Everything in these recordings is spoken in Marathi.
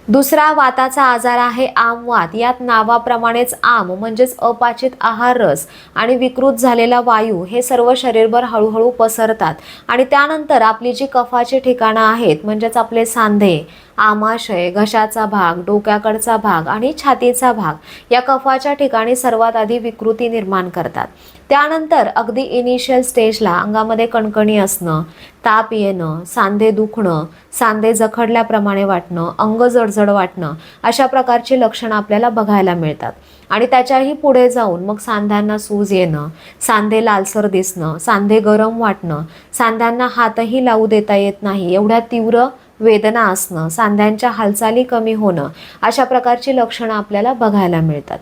दुसरा वाताचा आजार आहे आमवात। यात नावाप्रमाणेच आम म्हणजेच अपाचित आहार रस आणि विकृत झालेला वायू हे सर्व शरीरभर हळूहळू पसरतात आणि त्यानंतर आपली जी कफाची ठिकाणं आहेत म्हणजेच आपले सांधे, आमाशय, घशाचा भाग, डोक्याकडचा भाग आणि छातीचा भाग या कफाच्या ठिकाणी सर्वात आधी विकृती निर्माण करतात। त्यानंतर अगदी इनिशियल स्टेजला अंगामध्ये कणकणी असणं, ताप येणं, सांधे दुखणं, सांधे जखडल्याप्रमाणे वाटणं, अंग जडजड वाटणं अशा प्रकारची लक्षणं आपल्याला बघायला मिळतात। आणि त्याच्याही पुढे जाऊन मग सांध्यांना सूज येणं, सांधे लालसर दिसणं, सांधे गरम वाटणं, सांध्यांना हातही लावू देता येत नाही एवढ्या तीव्र वेदना असणं, सांध्यांच्या हालचाली कमी होणं अशा प्रकारची लक्षणं आपल्याला बघायला मिळतात।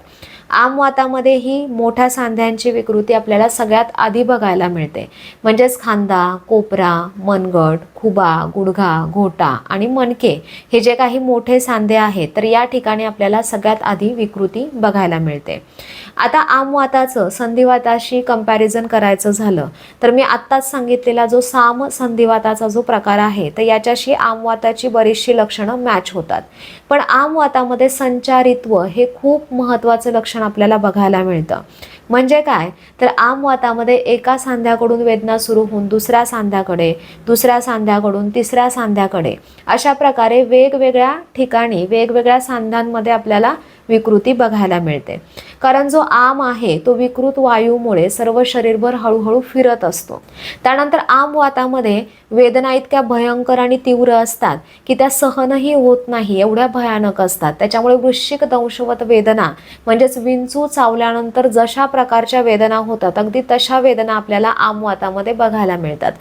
आमवातामध्ये ही मोठ्या सांध्यांची विकृती आपल्याला सगळ्यात आधी बघायला मिळते, म्हणजेच खांदा, कोपरा, मनगट, खुबा, गुडघा, घोटा आणि मणके हे जे काही मोठे सांधे आहेत तर या ठिकाणी आपल्याला सगळ्यात आधी विकृती बघायला मिळते। आता आमवाताचं संधिवाताशी कंपॅरिझन करायचं झालं तर मी आत्ताच सांगितलेला जो साम संधिवाताचा जो प्रकार आहे तर याच्याशी आमवाताची बरीचशी लक्षणं मॅच होतात। पण आमवातामध्ये संचारित्व हे खूप महत्त्वाचं लक्षण आपल्याला बघायला मिळतं। म्हणजे काय तर आमवातामध्ये एका सांध्याकडून वेदना सुरू होऊन दुसऱ्या सांध्याकडे, दुसऱ्या सांध्याकडून तिसऱ्या सांध्याकडे अशा प्रकारे वेगवेगळ्या ठिकाणी वेगवेगळ्या सांध्यांमध्ये आपल्याला विकृती बघायला मिळते। कारण जो आम आहे तो विकृत वायूमुळे सर्व शरीरभर हळूहळू फिरत असतो। त्यानंतर आमवातामध्ये वेदना इतक्या भयंकर आणि तीव्र असतात की त्या सहनही होत नाही एवढ्या भयानक असतात। त्याच्यामुळे वृश्चिक दंशवत वेदना म्हणजेच विंचू चावल्यानंतर जशा प्रकारच्या वेदना होतात अगदी तशा वेदना आपल्याला आमवातामध्ये बघायला मिळतात।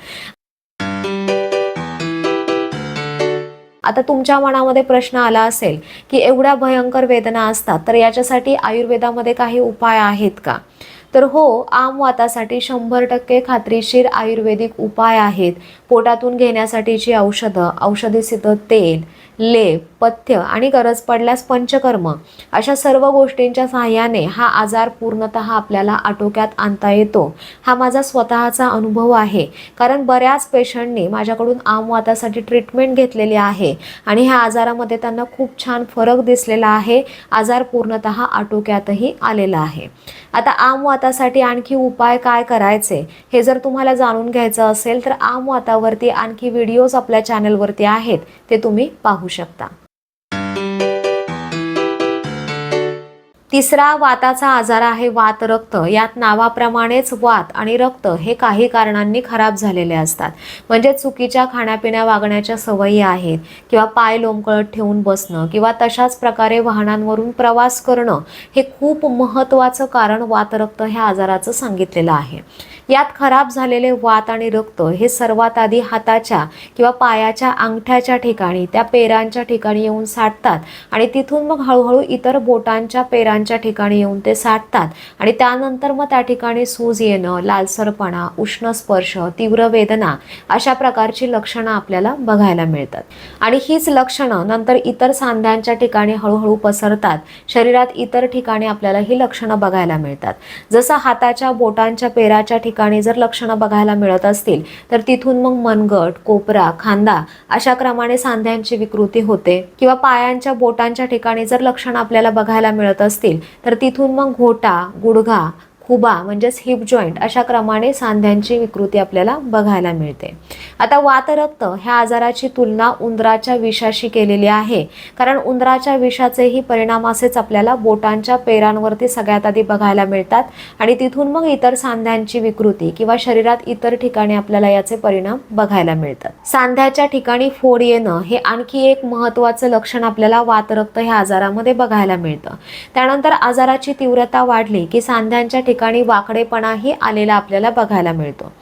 आता तुमच्या मनामध्ये प्रश्न आला असेल की एवढ्या भयंकर वेदना असतात तर याच्यासाठी आयुर्वेदामध्ये काही उपाय आहेत का? तर हो, आमवातासाठी 100% खात्रीशीर आयुर्वेदिक उपाय आहेत। पोटातून घेण्यासाठीची औषधं, औषधी सिद्ध तेल, लेप, पथ्य आणि गरज पडल्यास पंचकर्म अशा सर्व गोष्टींच्या सहाय्याने हा आजार पूर्णतः आपल्याला आटोक्यात आणता येतो। हा माझा स्वतःचा अनुभव आहे, कारण बऱ्याच पेशंटनी माझ्याकडून आमवातासाठी ट्रीटमेंट घेतलेली आहे आणि ह्या आजारामध्ये त्यांना खूप छान फरक दिसलेला आहे। आजार पूर्णतः आटोक्यातही आलेला आहे। आता आमवातासाठी आणखी उपाय काय करायचे हे जर तुम्हाला जाणून घ्यायचं असेल तर आमवातावरती आणखी व्हिडिओज आपल्या चॅनलवरती आहेत, ते तुम्ही पाहू शकता। तिसरा वाताचा आजार आहे वात रक्त। यात नावाप्रमाणेच वात आणि रक्त हे काही कारणांनी खराब झालेले असतात, म्हणजे चुकीच्या खाण्यापिण्या वागण्याच्या सवयी आहेत किंवा पाय लोंबकळत ठेवून बसणं किंवा तशाच प्रकारे वाहनांवरून प्रवास करणं हे खूप महत्त्वाचं कारण वात रक्त ह्या आजाराचं सांगितलेलं आहे। यात खराब झालेले वात आणि रक्त हे सर्वात आधी हाताच्या किंवा पायाच्या अंगठ्याच्या ठिकाणी त्या पेरांच्या ठिकाणी येऊन साठतात आणि तिथून मग हळूहळू इतर बोटांच्या पेरांच्या ठिकाणी येऊन ते साठतात आणि त्यानंतर मग त्या ठिकाणी सूज येणं, लालसरपणा, उष्ण स्पर्श, तीव्र वेदना अशा प्रकारची लक्षणं आपल्याला बघायला मिळतात। आणि हीच लक्षणं नंतर इतर सांध्यांच्या ठिकाणी हळूहळू पसरतात। शरीरात इतर ठिकाणी आपल्याला ही लक्षणं बघायला मिळतात। जसं हाताच्या बोटांच्या पेराच्या ठिकाणी जर लक्षणं बघायला मिळत असतील तर तिथून मग मनगट, कोपरा, खांदा अशा क्रमाने सांध्यांची विकृती होते किंवा पायांच्या बोटांच्या ठिकाणी जर लक्षणं आपल्याला बघायला मिळत असतील तर तिथून मग घोटा, गुडघा, खुबा म्हणजेच हिप जॉईंट अशा क्रमाने सांध्यांची विकृती आपल्याला बघायला मिळते। आता वातरक्त ह्या आजाराची तुलना उंदराच्या विषाशी केलेली आहे, कारण उंदराच्या विषाचेही परिणाम असेच आपल्याला बोटांच्या पेरांवरती सगळ्यात आधी बघायला मिळतात आणि तिथून मग इतर सांध्यांची विकृती किंवा शरीरात इतर ठिकाणी आपल्याला याचे परिणाम बघायला मिळतात। सांध्याच्या ठिकाणी फोड येणं हे आणखी एक महत्त्वाचं लक्षण आपल्याला वातरक्त ह्या आजारामध्ये बघायला मिळतं। त्यानंतर आजाराची तीव्रता वाढली की सांध्यांच्या ठिकाणी वाकडेपणाही आलेला आपल्याला बघायला मिळतो।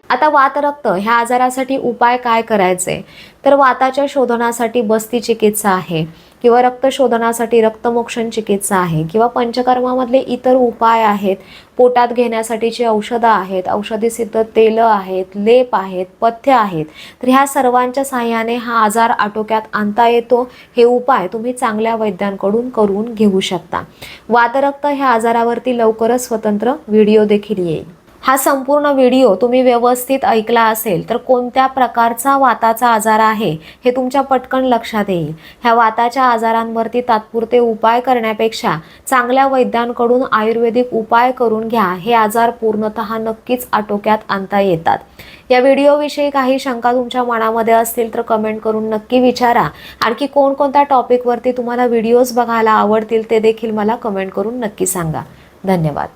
आता वातरक्त ह्या आजारासाठी उपाय काय करायचे तर वाताच्या शोधनासाठी बस्ती चिकित्सा आहे किंवा रक्त शोधनासाठी रक्तमोक्षण चिकित्सा आहे किंवा पंचकर्मामधले इतर उपाय आहेत। पोटात घेण्यासाठीची औषधं आहेत, औषधी सिद्ध तेलं आहेत, लेप आहेत, पथ्य आहेत। तर ह्या सर्वांच्या सहाय्याने हा आजार आटोक्यात आणता येतो। हे उपाय तुम्ही चांगल्या वैद्यांकडून करून घेऊ शकता। वातरक्त ह्या आजारावरती लवकरच स्वतंत्र व्हिडिओ देखील येईल। हा संपूर्ण व्हिडिओ तुम्ही व्यवस्थित ऐकला असेल तर कोणत्या प्रकारचा वाताचा आजार आहे हे तुमच्या पटकन लक्षात येईल. ह्या वाताच्या आजारांवरती तात्पुरते उपाय करण्यापेक्षा चांगल्या वैद्यांकडून आयुर्वेदिक उपाय करून घ्या. हे आजार पूर्णतः नक्कीच आटोक्यात आणता येतात. या व्हिडिओविषयी काही शंका तुमच्या मनामध्ये असतील तर कमेंट करून नक्की विचारा. आणखी कोणकोणत्या टॉपिकवरती तुम्हाला व्हिडिओज बघायला आवडतील ते देखील मला कमेंट करून नक्की सांगा. धन्यवाद.